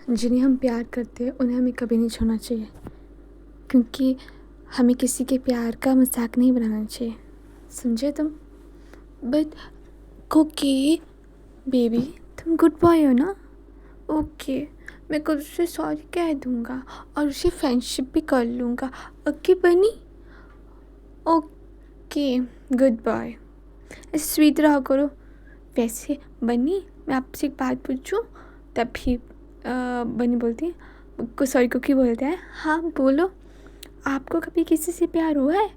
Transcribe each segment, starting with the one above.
जिन्हें हम प्यार करते हैं उन्हें हमें कभी नहीं छोड़ना चाहिए, क्योंकि हमें किसी के प्यार का मजाक नहीं बनाना चाहिए, समझे तुम। बट ओके बेबी, तुम गुड बॉय हो ना। ओके, मैं कल उसे सॉरी कह दूँगा और उसे फ्रेंडशिप भी कर लूँगा। ओके बनी। ओके गुड बॉय, ऐसे स्वीट रहा करो। वैसे बनी, मैं आपसे एक बात पूछूं। तभी बनी बोलती है को सॉरी कुकी बोलता है, हाँ बोलो, आपको कभी किसी से प्यार हुआ है।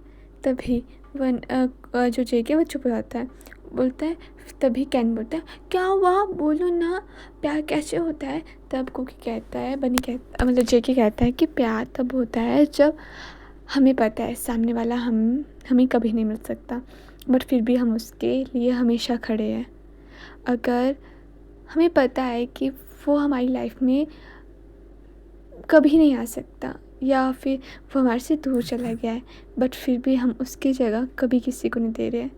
तभी जो जेके वो चुप हो जाता है, बोलता है। तभी कैन बोलता है, क्या हुआ बोलो ना, प्यार कैसे होता है। तब कुकी कहता है, बनी कहता मतलब जेके कहता है कि प्यार तब होता है जब हमें पता है सामने वाला हमें कभी नहीं मिल सकता, बट फिर भी हम उसके लिए हमेशा खड़े हैं। अगर हमें पता है कि वो हमारी लाइफ में कभी नहीं आ सकता या फिर वो हमारे से दूर चला गया है, बट फिर भी हम उसकी जगह कभी किसी को नहीं दे रहे हैं।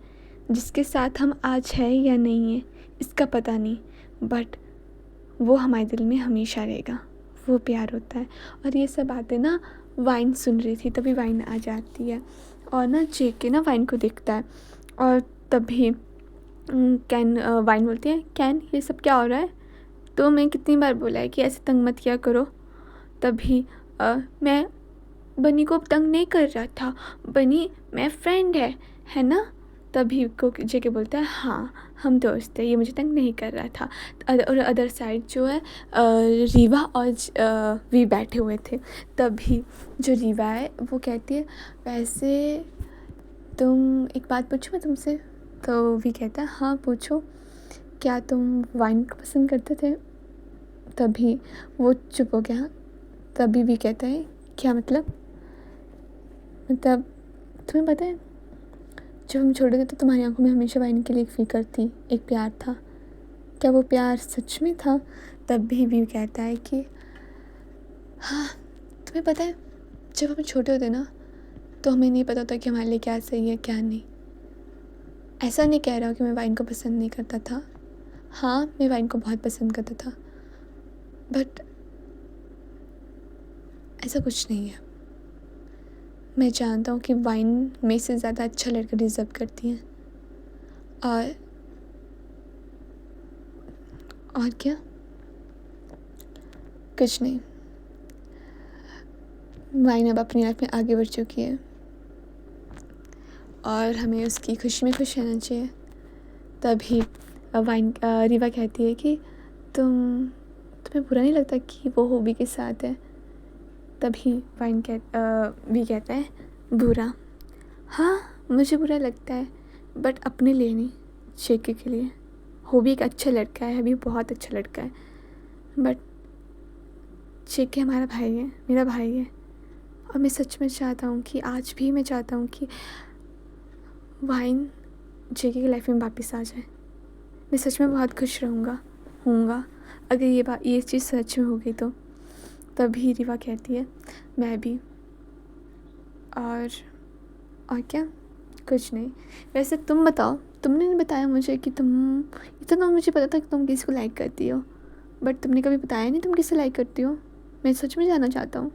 जिसके साथ हम आज है या नहीं है इसका पता नहीं, बट वो हमारे दिल में हमेशा रहेगा। वो प्यार होता है। और ये सब बातें ना वाइन सुन रही थी, तभी वाइन आ जाती है और ना जेके ना वाइन को देखता है। और तभी कैन वाइन बोलती है, कैन ये सब क्या हो रहा है। तो मैं कितनी बार बोला है कि ऐसे तंग मत किया करो। तभी मैं बनी को तंग नहीं कर रहा था, बनी मैं फ्रेंड है ना। तभी को जेके बोलता है, हाँ हम दोस्त हैं, ये मुझे तंग नहीं कर रहा था। और अदर साइड जो है रीवा और वी बैठे हुए थे। तभी जो रीवा है वो कहती है, वैसे तुम एक बात पूछूं मैं तुमसे। तो वी कहता है, हाँ पूछो, क्या तुम वाइन को पसंद करते थे। तभी वो चुप हो गया। तभी भी कहता है, क्या मतलब तुम्हें पता है जब हम छोटे थे तो तुम्हारी आंखों में हमेशा वाइन के लिए एक फिक्र थी, एक प्यार था, क्या वो प्यार सच में था। तब भी कहता है कि हाँ, तुम्हें पता है जब हम छोटे होते ना तो हमें नहीं पता होता कि हमारे लिए क्या सही है क्या नहीं। ऐसा नहीं कह रहा हूँ कि मैं वाइन को पसंद नहीं करता था, हाँ मैं वाइन को बहुत पसंद करता था, बट ऐसा कुछ नहीं है। मैं जानता हूँ कि वाइन में से ज़्यादा अच्छा लड़का डिज़र्व करती हैं। और क्या, कुछ नहीं, वाइन अब अपनी लाइफ में आगे बढ़ चुकी है और हमें उसकी खुशी में खुश रहना चाहिए। तभी रीवा कहती है कि तुम्हें बुरा नहीं लगता कि वो हॉबी के साथ है। तभी भी कहता है, बुरा, हाँ मुझे बुरा लगता है, बट अपने लिए नहीं, शेके के लिए। हॉबी एक अच्छा लड़का है, अभी बहुत अच्छा लड़का है, बट शेके हमारा भाई है, मेरा भाई है। और मैं सच में चाहता हूँ कि आज भी मैं चाहता हूँ कि वाइन जेके की लाइफ में वापस आ जाए। मैं सच में बहुत खुश होऊंगा अगर ये चीज़ सच में हो गई तो। तभी रीवा कहती है, मैं भी। और क्या, कुछ नहीं। वैसे तुम बताओ, तुमने नहीं बताया मुझे कि इतना तो मुझे पता था कि तुम किसी को लाइक करती हो, बट तुमने कभी बताया नहीं तुम किसे लाइक करती हो। मैं सच में जानना चाहता हूँ।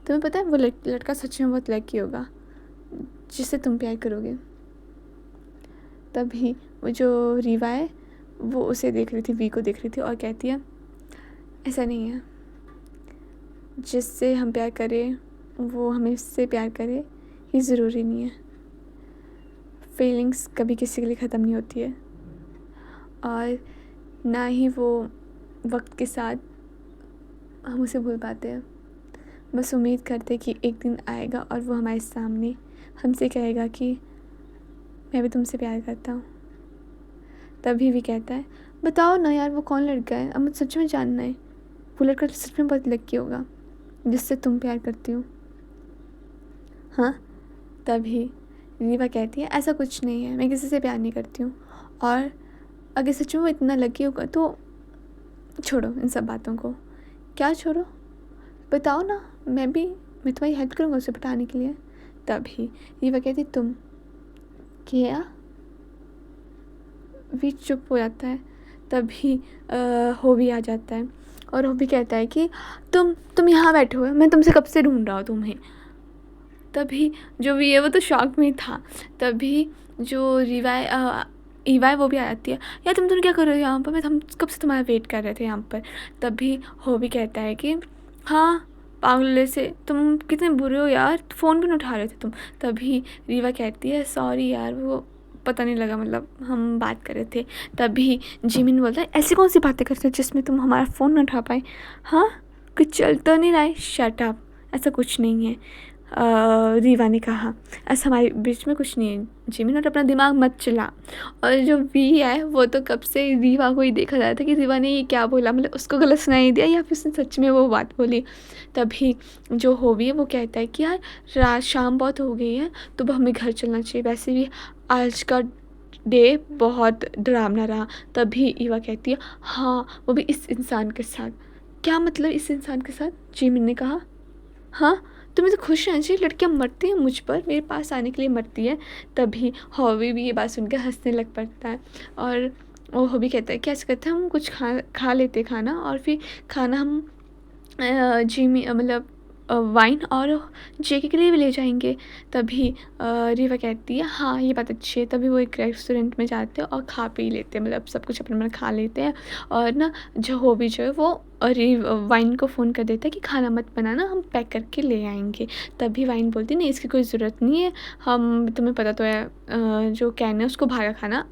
तुम्हें पता है वो लड़का सच में बहुत लकी होगा जिससे तुम प्यार करोगे। तभी वो जो रीवा है वो उसे देख रही थी, वी को देख रही थी और कहती है, ऐसा नहीं है, जिससे हम प्यार करें वो हमें उससे प्यार करे ये ज़रूरी नहीं है। फीलिंग्स कभी किसी के लिए ख़त्म नहीं होती है और ना ही वो वक्त के साथ हम उसे भूल पाते हैं। बस उम्मीद करते कि एक दिन आएगा और वो हमारे सामने हमसे कहेगा कि मैं भी तुमसे प्यार करता हूँ। तभी भी कहता है, बताओ ना यार वो कौन लड़का है, अब मुझे सच में जानना है। वो लड़का तो सच में बहुत लकी होगा जिससे तुम प्यार करती हो। हाँ। तभी रीवा कहती है, ऐसा कुछ नहीं है, मैं किसी से प्यार नहीं करती हूँ, और अगर सच में वो इतना लकी होगा तो छोड़ो इन सब बातों को। क्या छोड़ो, बताओ ना, मैं तुम्हारी हेल्प करूँगा उसे बताने के लिए। तभी रीवा कहती, तुम क्या। भी चुप हो जाता है। तभी हो भी आ जाता है और वो भी कहता है कि तुम यहाँ बैठे हो, मैं तुमसे कब से ढूंढ रहा हूँ तुम्हें। तभी जो भी है वो तो शॉक में था। तभी जो ईवा है वो भी आ जाती है, यार तुम दोनों क्या कर रहे हो यहाँ पर, हम कब से तुम्हारा वेट कर रहे थे यहाँ पर। तभी हो भी कहता है कि हाँ पागल से तुम कितने बुरे हो यार, फ़ोन भी नहीं उठा रहे थे तुम। तभी रीवा कहती है सॉरी यार, वो पता नहीं लगा, मतलब हम बात कर रहे थे। तभी जिमिन बोलता है ऐसी कौन सी बातें करते हो जिसमें तुम हमारा फ़ोन न उठा पाए, हाँ कुछ चल तो नहीं रहा है, शट अप, ऐसा कुछ नहीं है। रीवा ने कहा ऐसा हमारे बीच में कुछ नहीं है जिमिन, और अपना दिमाग मत चला। और जो वी है वो तो कब से रीवा को ही देखा जा रहा था कि रीवा ने ये क्या बोला, मतलब उसको गलत सुनाई दिया या फिर उसने सच में वो बात बोली। तभी जो होवी है वो कहता है कि यार रात शाम बहुत हो गई है तो अब हमें घर चलना चाहिए, वैसे भी आज का डे बहुत डरावना रहा। तभी ईवा कहती है हाँ वो भी इस इंसान के साथ। क्या मतलब इस इंसान के साथ, जिमिन ने कहा। हाँ तुम्हें तो खुश रहना चाहिए, लड़कियाँ मरती हैं मुझ पर, मेरे पास आने के लिए मरती है। तभी हॉबी भी ये बात सुनकर हंसने लग पड़ता है। और वो हॉबी कहता है कि ऐसा करते हैं हम कुछ खा लेते खाना, और फिर खाना हम जिमी मतलब वाइन और जेके के लिए भी ले जाएंगे। तभी रीवा कहती है हाँ ये बात अच्छी है। तभी वो एक रेस्टोरेंट में जाते हैं और खा पी लेते हैं, मतलब सब कुछ अपने मन खा लेते हैं। और ना जो हॉबी जो है वो वाइन को फ़ोन कर देता है कि खाना मत बनाना, हम पैक करके ले आएंगे। तभी वाइन बोलती नहीं इसकी कोई ज़रूरत नहीं है, हम तुम्हें पता तो है जो कैन है उसको बाहर का खाना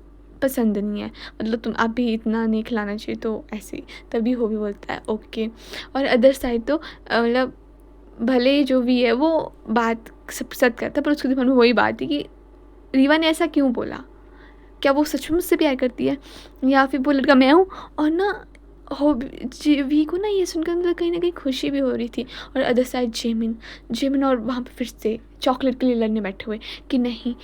पसंद नहीं है, मतलब तुम आप भी इतना नहीं खिलाना चाहिए, तो ऐसे ही। तभी हॉबी बोलता है ओके। और अदर साइड तो मतलब भले ही जो भी है वो बात सब सच करता है, पर उसके दिमाग में वही बात थी कि रीवा ने ऐसा क्यों बोला, क्या वो सच में मुझसे प्यार करती है या फिर वो लड़का मैं हूँ। और ना हो वी को ना ये सुनकर मतलब कहीं ना कहीं खुशी भी हो रही थी। और अदर साइड जेमिन और वहाँ पे फिर से चॉकलेट के लिए लड़ने बैठे हुए कि नहीं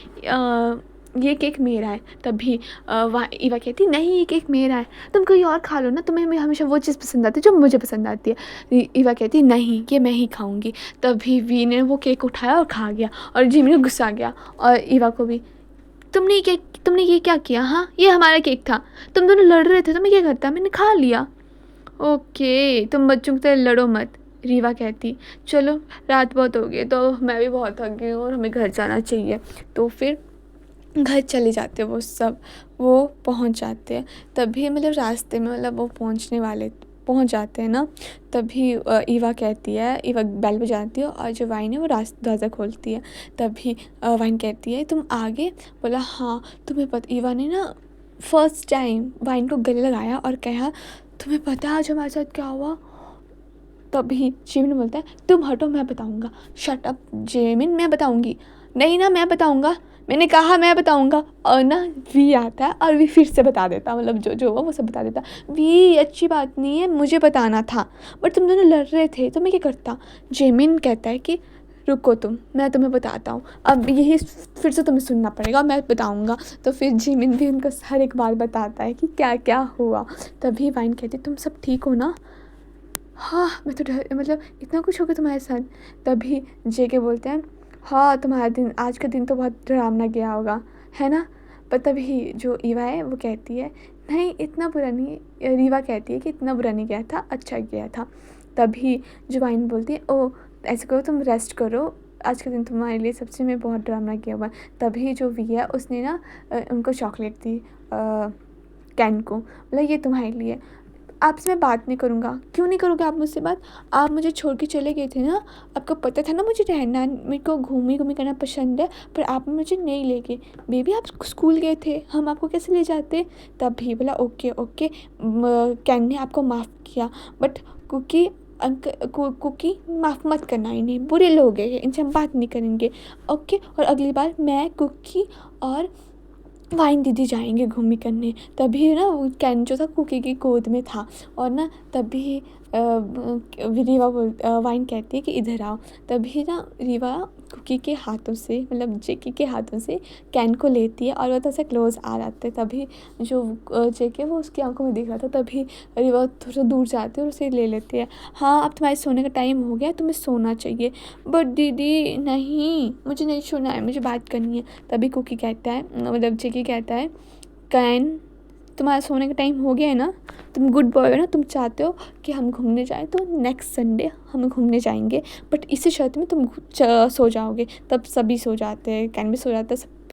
ये केक मेरा है। तभी वहाँ ईवा कहती नहीं ये केक मेरा है, तुम कोई और खा लो ना, तुम्हें हमेशा वो चीज़ पसंद आती है जो मुझे पसंद आती है। ईवा कहती नहीं ये मैं ही खाऊंगी। तभी वी ने वो केक उठाया और खा गया, और जिमी ने गुस्सा गया और ईवा को भी, तुमने ये क्या किया, हाँ ये हमारा केक था, तुम दोनों लड़ रहे थे तो मैं क्या करता, मैंने खा लिया। ओके तुम बच्चों की तरह लड़ो मत, रीवा कहती चलो रात बहुत हो गई तो मैं भी बहुत थक गई हूँ और हमें घर जाना चाहिए। तो फिर घर चले जाते वो सब, वो पहुंच जाते हैं। तभी मतलब रास्ते में मतलब वो पहुंच जाते हैं ना। तभी ईवा कहती है, ईवा बेल बजाती है और जो वाइन है वो दरवाज़ा खोलती है। तभी वाइन कहती है तुम आ गए, बोला हाँ तुम्हें पता, ईवा ने ना फर्स्ट टाइम वाइन को गले लगाया और कहा तुम्हें पता है आज हमारे साथ क्या हुआ। तभी जेमिन बोलता है तुम हटो मैं बताऊंगा। शट अप जेमिन, मैं बताऊंगी। नहीं ना मैं बताऊंगा, मैंने कहा मैं बताऊंगा। और ना वी आता है और वी फिर से बता देता, मतलब जो जो हुआ वो सब बता देता। वी अच्छी बात नहीं है, मुझे बताना था, बट तुम दोनों लड़ रहे थे तो मैं क्या करता। जेमिन कहता है कि रुको मैं तुम्हें बताता हूँ, अब यही फिर से तुम्हें सुनना पड़ेगा, मैं बताऊँगा। तो फिर जेमिन भी उनको हर एक बार बताता है कि क्या क्या हुआ। तभी वाइन कहती तुम सब ठीक हो ना, हाँ मैं तो मतलब इतना कुछ हो गया तुम्हारे साथ। तभी जेके बोलते हैं हाँ तुम्हारा दिन, आज का दिन तो बहुत डरावना गया होगा है ना। पर तभी जो ईवा है वो कहती है नहीं इतना बुरा नहीं, रीवा कहती है कि इतना बुरा नहीं गया था, अच्छा गया था। तभी जो वाइन बोलती है ओ ऐसे करो तुम रेस्ट करो, आज का दिन तुम्हारे लिए सच्ची में बहुत डरावना गया हुआ। तभी जो वी है उसने ना उनको चॉकलेट दी कैन को, मतलब ये तुम्हारे लिए, आपसे मैं बात नहीं करूँगा। क्यों नहीं करोगे आप मुझसे बात, आप मुझे छोड़ के चले गए थे ना, आपको पता था ना मुझे रहना, मेरे को घूमी करना पसंद है, पर आप मुझे नहीं ले गए। बेबी आप स्कूल गए थे, हम आपको कैसे ले जाते। तभी बोला ओके ओके कैन ने आपको माफ़ किया, बट कुकी माफ़ मत करना, इन्हें बुरे लोग हैं, इनसे हम बात नहीं करेंगे ओके। और अगली बार मैं कुकी और वाइन दीदी जाएंगे घूमी करने। तभी ना वो कैन जो था कुकी की गोद में था, और ना तभी रीवा वाइन कहती है कि इधर आओ। तभी ना रीवा कुकी के हाथों से, मतलब जेके के हाथों से कैन को लेती है और वो तो से क्लोज आ जाते हैं। तभी जो जेके वो उसकी आंखों में दिख रहा था, तभी रीवा थोड़ा दूर जाती है और उसे ले लेती है। हाँ अब तुम्हारे सोने का टाइम हो गया, तुम्हें सोना चाहिए। बट दीदी नहीं मुझे नहीं सोना है, मुझे बात करनी है। तभी कुकी कहता है, मतलब जेके कहता है कैन तुम्हारा सोने का टाइम हो गया है ना, तुम गुड बॉय हो ना, तुम चाहते हो कि हम घूमने जाएं, तो नेक्स्ट संडे हम घूमने जाएंगे, बट इसी शर्त में तुम सो जाओगे। तब सभी सो जाते हैं, कैन भी सो जाता है, सब